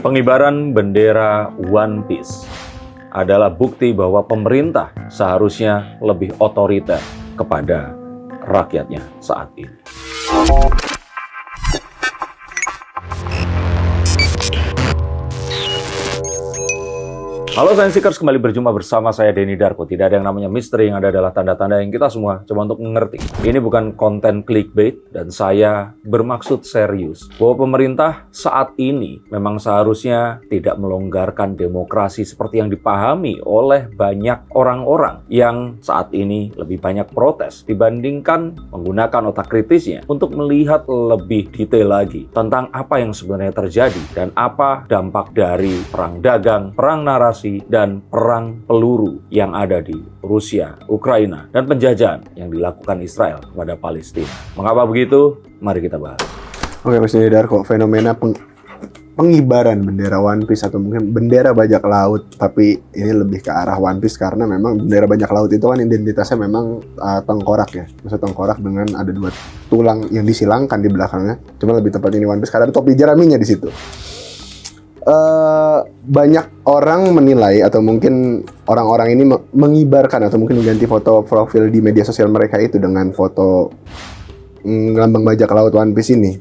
Pengibaran bendera One Piece adalah bukti bahwa pemerintah seharusnya lebih otoriter kepada rakyatnya saat ini. Halo Science Seekers, kembali berjumpa bersama saya Denny Darko. Tidak ada yang namanya misteri, yang ada adalah tanda-tanda yang kita semua coba untuk mengerti. Ini bukan konten clickbait dan saya bermaksud serius bahwa pemerintah saat ini memang seharusnya tidak melonggarkan demokrasi seperti yang dipahami oleh banyak orang-orang yang saat ini lebih banyak protes dibandingkan menggunakan otak kritisnya untuk melihat lebih detail lagi tentang apa yang sebenarnya terjadi dan apa dampak dari perang dagang, perang narasi, dan perang peluru yang ada di Rusia, Ukraina, dan penjajahan yang dilakukan Israel kepada Palestina. Mengapa begitu? Mari kita bahas. Oke, Mas Darko, fenomena pengibaran bendera One Piece atau mungkin bendera bajak laut, tapi ini lebih ke arah One Piece karena memang bendera bajak laut itu kan identitasnya memang tengkorak ya. Maksud tengkorak dengan ada dua tulang yang disilangkan di belakangnya. Cuma lebih tepat ini One Piece karena ada topi jeraminya di situ. Banyak orang menilai atau mungkin orang-orang ini mengibarkan atau mungkin mengganti foto profil di media sosial mereka itu dengan foto lambang bajak laut One Piece ini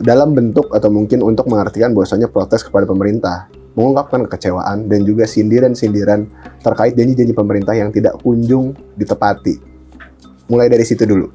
dalam bentuk atau mungkin untuk mengartikan bahwasanya protes kepada pemerintah, mengungkapkan kekecewaan dan juga sindiran-sindiran terkait janji-janji pemerintah yang tidak kunjung ditepati. Mulai dari situ dulu.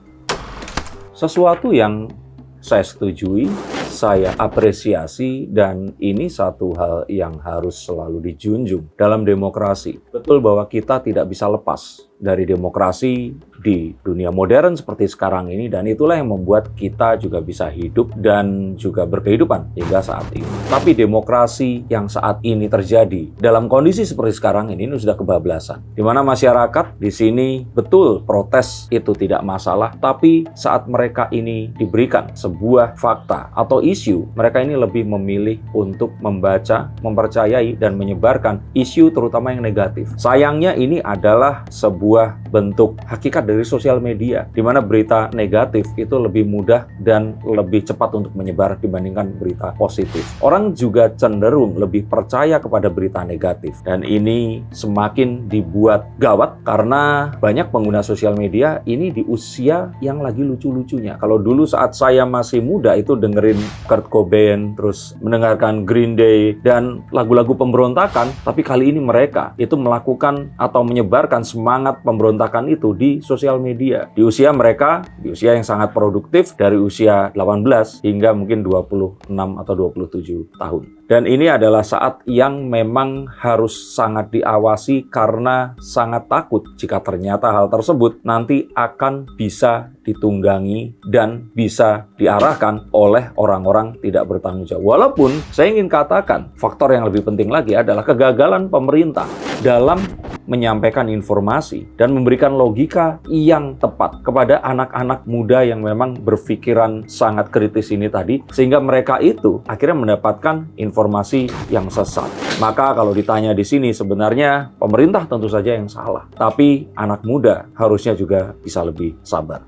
Sesuatu yang saya setujui, saya apresiasi, dan ini satu hal yang harus selalu dijunjung dalam demokrasi. Betul bahwa kita tidak bisa lepas dari demokrasi di dunia modern seperti sekarang ini, dan itulah yang membuat kita juga bisa hidup dan juga berkehidupan hingga saat ini. Tapi demokrasi yang saat ini terjadi dalam kondisi seperti sekarang ini sudah kebablasan, di mana masyarakat di sini betul protes itu tidak masalah, tapi saat mereka ini diberikan sebuah fakta atau isu, mereka ini lebih memilih untuk membaca, mempercayai, dan menyebarkan isu terutama yang negatif. Sayangnya ini adalah sebuah bentuk hakikat dari sosial media, di mana berita negatif itu lebih mudah dan lebih cepat untuk menyebar dibandingkan berita positif. Orang juga cenderung lebih percaya kepada berita negatif, dan ini semakin dibuat gawat karena banyak pengguna sosial media ini di usia yang lagi lucu-lucunya. Kalau dulu saat saya masih muda itu dengerin Kurt Cobain, terus mendengarkan Green Day dan lagu-lagu pemberontakan, tapi kali ini mereka itu melakukan atau menyebarkan semangat pemberontakan itu di sosial media. Di usia mereka, di usia yang sangat produktif, dari usia 18 hingga mungkin 26 atau 27 tahun. Dan ini adalah saat yang memang harus sangat diawasi karena sangat takut jika ternyata hal tersebut nanti akan bisa ditunggangi dan bisa diarahkan oleh orang-orang tidak bertanggung jawab. Walaupun saya ingin katakan faktor yang lebih penting lagi adalah kegagalan pemerintah dalam menyampaikan informasi dan memberikan logika yang tepat kepada anak-anak muda yang memang berpikiran sangat kritis ini tadi, sehingga mereka itu akhirnya mendapatkan informasi yang sesat. Maka kalau ditanya di sini, sebenarnya pemerintah tentu saja yang salah, tapi anak muda harusnya juga bisa lebih sabar.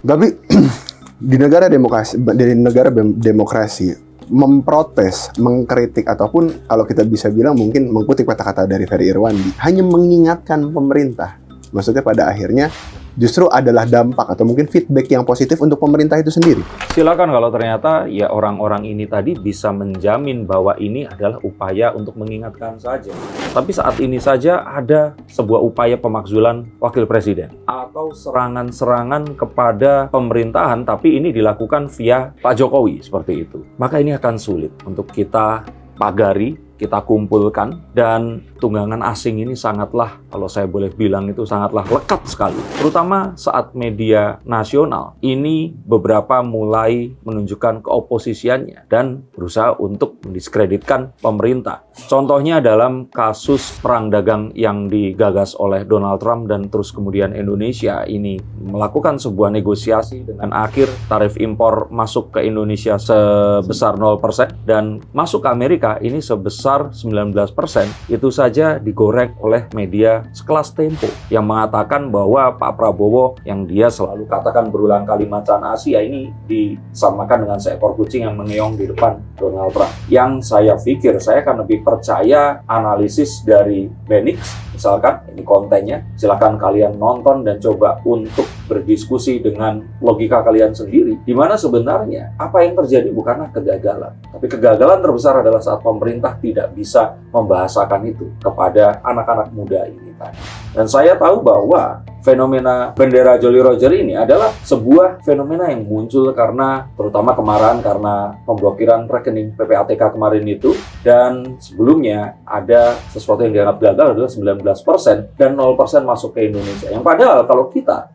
Tapi di negara demokrasi memprotes, mengkritik, ataupun kalau kita bisa bilang mungkin mengkutip kata-kata dari Ferry Irwandi, hanya mengingatkan pemerintah. Maksudnya pada akhirnya justru adalah dampak atau mungkin feedback yang positif untuk pemerintah itu sendiri. Silakan kalau ternyata ya orang-orang ini tadi bisa menjamin bahwa ini adalah upaya untuk mengingatkan saja. Tapi saat ini saja ada sebuah upaya pemakzulan wakil presiden atau serangan-serangan kepada pemerintahan, tapi ini dilakukan via Pak Jokowi seperti itu. Maka ini akan sulit untuk kita pagari, kita kumpulkan, dan tunggangan asing ini sangatlah, kalau saya boleh bilang itu sangatlah lekat sekali. Terutama saat media nasional ini beberapa mulai menunjukkan keoposisiannya dan berusaha untuk mendiskreditkan pemerintah. Contohnya dalam kasus perang dagang yang digagas oleh Donald Trump dan terus kemudian Indonesia ini melakukan sebuah negosiasi dengan akhir tarif impor masuk ke Indonesia sebesar 0% dan masuk ke Amerika ini sebesar sebesar 19% itu saja digoreng oleh media sekelas Tempo yang mengatakan bahwa Pak Prabowo yang dia selalu katakan berulang kali macan Asia ini disamakan dengan seekor kucing yang mengeong di depan Donald Trump. Yang saya pikir saya akan lebih percaya analisis dari Benix, misalkan ini kontennya, silakan kalian nonton dan coba untuk berdiskusi dengan logika kalian sendiri, di mana sebenarnya apa yang terjadi bukanlah kegagalan, tapi kegagalan terbesar adalah saat pemerintah tidak bisa membahasakan itu kepada anak-anak muda ini tadi. Dan saya tahu bahwa fenomena bendera Jolly Roger ini adalah sebuah fenomena yang muncul karena terutama kemarahan karena pemblokiran rekening PPATK kemarin itu, dan sebelumnya ada sesuatu yang dianggap gagal adalah 19% dan 0% masuk ke Indonesia. Yang padahal kalau kita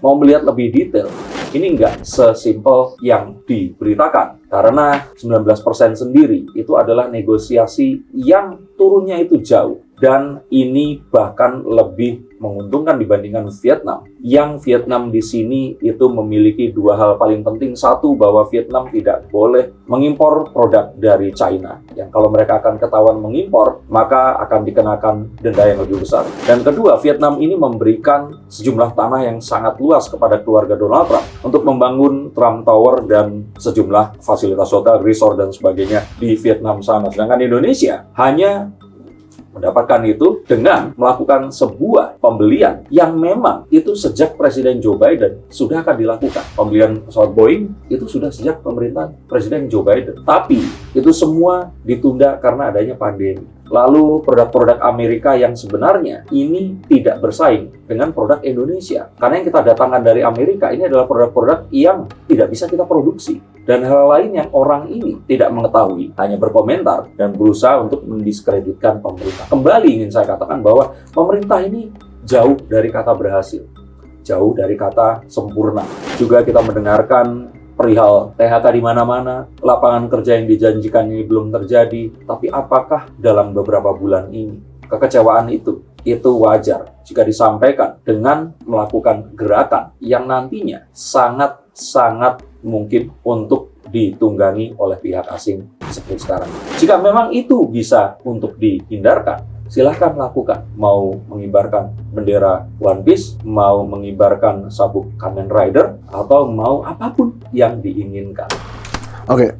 mau melihat lebih detail, ini nggak sesimpel yang diberitakan. Karena 19% sendiri itu adalah negosiasi yang turunnya itu jauh. Dan ini bahkan lebih menguntungkan dibandingkan Vietnam. Yang Vietnam di sini itu memiliki dua hal paling penting. Satu, bahwa Vietnam tidak boleh mengimpor produk dari China. Yang kalau mereka akan ketahuan mengimpor, maka akan dikenakan denda yang lebih besar. Dan kedua, Vietnam ini memberikan sejumlah tanah yang sangat luas kepada keluarga Donald Trump untuk membangun Trump Tower dan sejumlah fasilitas hotel, resort, dan sebagainya di Vietnam sana. Sedangkan Indonesia hanya mendapatkan itu dengan melakukan sebuah pembelian yang memang itu sejak Presiden Joe Biden sudah akan dilakukan. Pembelian pesawat Boeing itu sudah sejak pemerintahan Presiden Joe Biden. Tapi itu semua ditunda karena adanya pandemi. Lalu produk-produk Amerika yang sebenarnya ini tidak bersaing dengan produk Indonesia. Karena yang kita datangkan dari Amerika ini adalah produk-produk yang tidak bisa kita produksi. Dan hal lain yang orang ini tidak mengetahui, hanya berkomentar dan berusaha untuk mendiskreditkan pemerintah. Kembali ingin saya katakan bahwa pemerintah ini jauh dari kata berhasil, jauh dari kata sempurna. Juga kita mendengarkan perihal PHK di mana-mana, lapangan kerja yang dijanjikan ini belum terjadi. Tapi apakah dalam beberapa bulan ini kekecewaan itu wajar jika disampaikan dengan melakukan gerakan yang nantinya sangat mungkin untuk ditunggangi oleh pihak asing seperti sekarang. Jika memang itu bisa untuk dihindarkan, silahkan lakukan. Mau mengibarkan bendera One Piece, mau mengibarkan sabuk Kamen Rider, atau mau apapun yang diinginkan. Oke,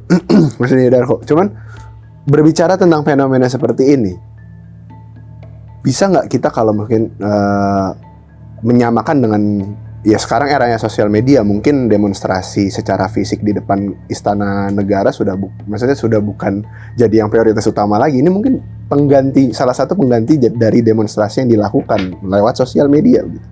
maksudnya Darko. Cuman berbicara tentang fenomena seperti ini, bisa nggak kita kalau mungkin menyamakan dengan ya sekarang eranya sosial media, mungkin demonstrasi secara fisik di depan istana negara maksudnya sudah bukan jadi yang prioritas utama lagi. Ini mungkin salah satu pengganti dari demonstrasi yang dilakukan lewat sosial media gitu.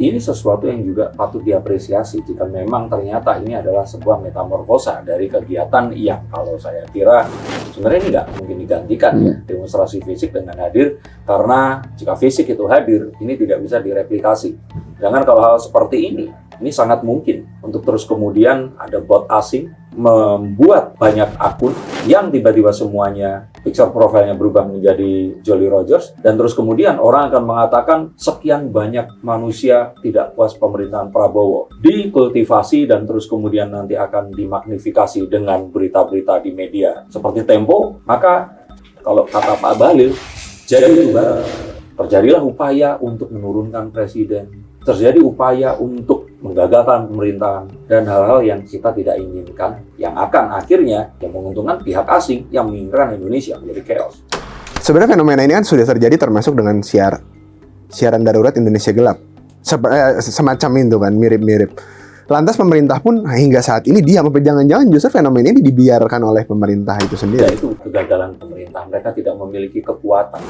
Ini sesuatu yang juga patut diapresiasi jika memang ternyata ini adalah sebuah metamorfosa dari kegiatan yang kalau saya kira sebenarnya ini nggak mungkin digantikan ya, demonstrasi fisik dengan hadir, karena jika fisik itu hadir, ini tidak bisa direplikasi. Jangan kalau hal seperti ini sangat mungkin untuk terus kemudian ada bot asing membuat banyak akun yang tiba-tiba semuanya picture profile-nya berubah menjadi Jolly Rogers, dan terus kemudian orang akan mengatakan sekian banyak manusia tidak puas pemerintahan Prabowo, dikultivasi dan terus kemudian nanti akan dimagnifikasi dengan berita-berita di media seperti Tempo. Maka kalau kata Pak Bahlil, terjadilah upaya untuk menurunkan presiden, terjadi upaya untuk menggagalkan pemerintahan, dan hal-hal yang kita tidak inginkan yang akan akhirnya yang menguntungkan pihak asing yang menginginkan Indonesia menjadi chaos. Sebenarnya fenomena ini kan sudah terjadi termasuk dengan siaran darurat Indonesia Gelap. Semacam itu kan, mirip-mirip. Lantas pemerintah pun hingga saat ini diam. Jangan-jangan justru fenomena ini dibiarkan oleh pemerintah itu sendiri. Ya, itu kegagalan pemerintah. Mereka tidak memiliki kekuatan.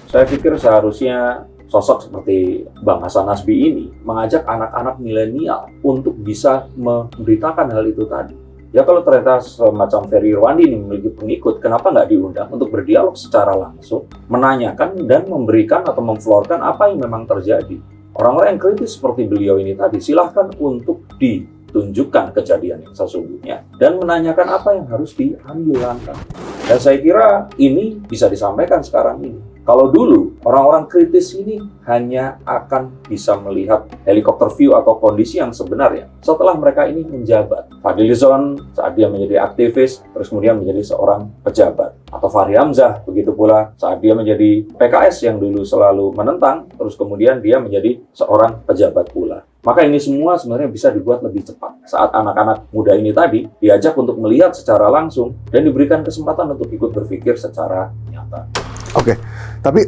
Saya pikir seharusnya sosok seperti Bang Hasan Nasbi ini mengajak anak-anak milenial untuk bisa memberitakan hal itu tadi. Ya kalau ternyata semacam Ferry Irwandi ini memiliki pengikut, kenapa nggak diundang untuk berdialog secara langsung, menanyakan dan memberikan atau memflorkan apa yang memang terjadi. Orang-orang yang kritis seperti beliau ini tadi, silahkan untuk ditunjukkan kejadian yang sesungguhnya dan menanyakan apa yang harus diambil langkah. Dan saya kira ini bisa disampaikan sekarang ini. Kalau dulu, orang-orang kritis ini hanya akan bisa melihat helikopter view atau kondisi yang sebenarnya setelah mereka ini menjabat. Fadlizon saat dia menjadi aktivis, terus kemudian menjadi seorang pejabat. Atau Fahri Hamzah, begitu pula saat dia menjadi PKS yang dulu selalu menentang, terus kemudian dia menjadi seorang pejabat pula. Maka ini semua sebenarnya bisa dibuat lebih cepat saat anak-anak muda ini tadi diajak untuk melihat secara langsung dan diberikan kesempatan untuk ikut berpikir secara nyata. Oke, tapi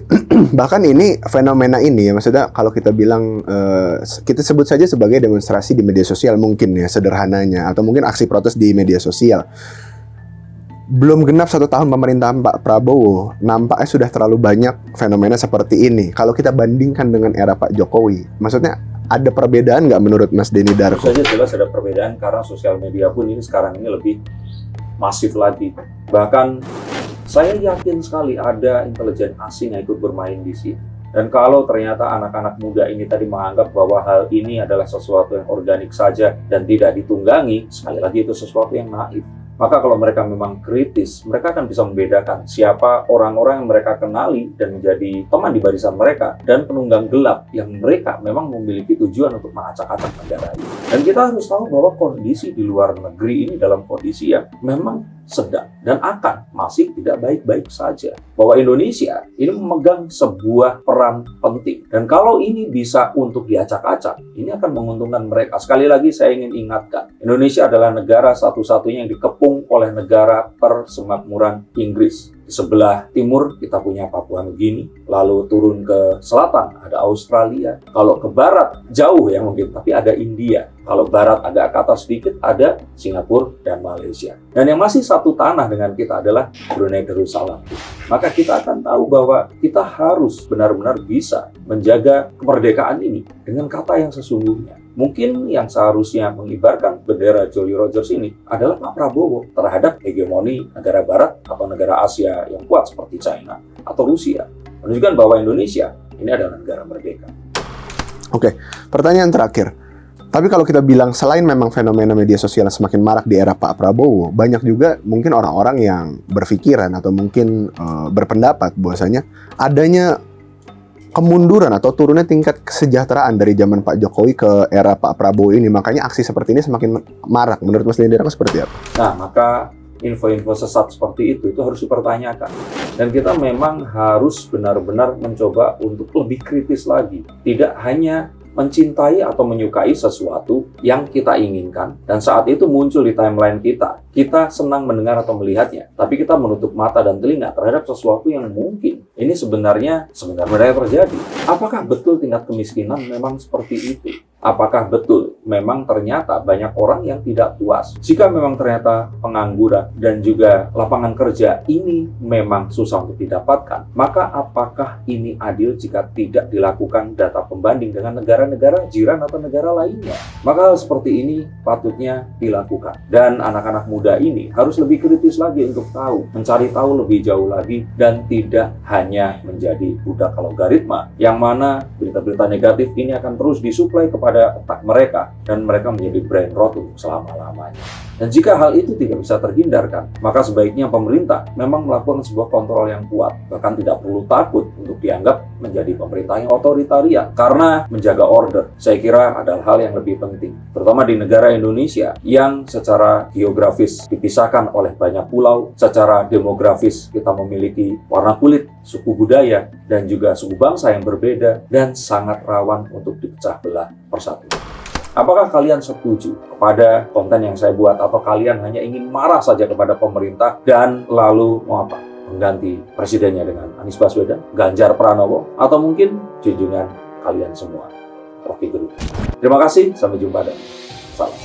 bahkan ini fenomena ini ya, maksudnya kalau kita bilang kita sebut saja sebagai demonstrasi di media sosial mungkin ya sederhananya, atau mungkin aksi protes di media sosial. Belum genap 1 tahun pemerintahan Pak Prabowo, nampaknya sudah terlalu banyak fenomena seperti ini. Kalau kita bandingkan dengan era Pak Jokowi, maksudnya ada perbedaan nggak menurut Mas Denny Darko? Tentu saja jelas ada perbedaan karena sosial media pun ini sekarang ini lebih masif lagi. Bahkan saya yakin sekali ada intelijen asing yang ikut bermain di sini. Dan kalau ternyata anak-anak muda ini tadi menganggap bahwa hal ini adalah sesuatu yang organik saja dan tidak ditunggangi, sekali lagi itu sesuatu yang naif. Maka kalau mereka memang kritis, mereka akan bisa membedakan siapa orang-orang yang mereka kenali dan menjadi teman di barisan mereka dan penunggang gelap yang mereka memang memiliki tujuan untuk mengacak-acak negara ini. Dan kita harus tahu bahwa kondisi di luar negeri ini dalam kondisi yang memang sedang dan akan masih tidak baik-baik saja. Bahwa Indonesia ini memegang sebuah peran penting. Dan kalau ini bisa untuk diacak-acak, ini akan menguntungkan mereka. Sekali lagi saya ingin ingatkan, Indonesia adalah negara satu-satunya yang dikepung oleh negara persemakmuran Inggris. Di sebelah timur kita punya Papua Nugini, lalu turun ke selatan ada Australia, kalau ke barat jauh ya mungkin, tapi ada India, kalau barat agak ke atas sedikit ada Singapura dan Malaysia. Dan yang masih satu tanah dengan kita adalah Brunei Darussalam. Maka kita akan tahu bahwa kita harus benar-benar bisa menjaga kemerdekaan ini dengan kata yang sesungguhnya. Mungkin yang seharusnya mengibarkan bendera Jolly Rogers ini adalah Pak Prabowo terhadap hegemoni negara barat atau negara Asia yang kuat seperti China atau Rusia. Menunjukkan bahwa Indonesia ini adalah negara merdeka. Oke, pertanyaan terakhir. Tapi kalau kita bilang selain memang fenomena media sosial yang semakin marak di era Pak Prabowo, banyak juga mungkin orang-orang yang berpikiran atau mungkin berpendapat bahwasanya adanya kemunduran atau turunnya tingkat kesejahteraan dari zaman Pak Jokowi ke era Pak Prabowo ini. Makanya aksi seperti ini semakin marak. Menurut Mas Denny Darko seperti apa? Nah, maka info-info sesat seperti itu harus dipertanyakan. Dan kita memang harus benar-benar mencoba untuk lebih kritis lagi. Tidak hanya mencintai atau menyukai sesuatu yang kita inginkan dan saat itu muncul di timeline kita. Kita senang mendengar atau melihatnya, tapi kita menutup mata dan telinga terhadap sesuatu yang mungkin ini sebenarnya terjadi. Apakah betul tingkat kemiskinan memang seperti itu? Apakah betul memang ternyata banyak orang yang tidak puas? Jika memang ternyata pengangguran dan juga lapangan kerja ini memang susah untuk didapatkan, maka apakah ini adil jika tidak dilakukan data pembanding dengan negara-negara jiran atau negara lainnya? Maka hal seperti ini patutnya dilakukan. Dan anak-anak muda ini harus lebih kritis lagi untuk tahu, mencari tahu lebih jauh lagi dan tidak hanya menjadi budak algoritma yang mana berita-berita negatif ini akan terus disuplai kepada otak mereka dan mereka menjadi brain rot untuk selama-lamanya. Dan jika hal itu tidak bisa terhindarkan, maka sebaiknya pemerintah memang melakukan sebuah kontrol yang kuat, bahkan tidak perlu takut untuk dianggap menjadi pemerintah yang otoritarian karena menjaga order. Saya kira adalah hal yang lebih penting, terutama di negara Indonesia yang secara geografis dipisahkan oleh banyak pulau, secara demografis kita memiliki warna kulit, suku budaya, dan juga suku bangsa yang berbeda dan sangat rawan untuk dipecah belah persatu. Apakah kalian setuju kepada konten yang saya buat atau kalian hanya ingin marah saja kepada pemerintah dan lalu mau apa? Mengganti presidennya dengan Anies Baswedan, Ganjar Pranowo, atau mungkin junjungan kalian semua, Rocky Gerung. Terima kasih, sampai jumpa dan salam.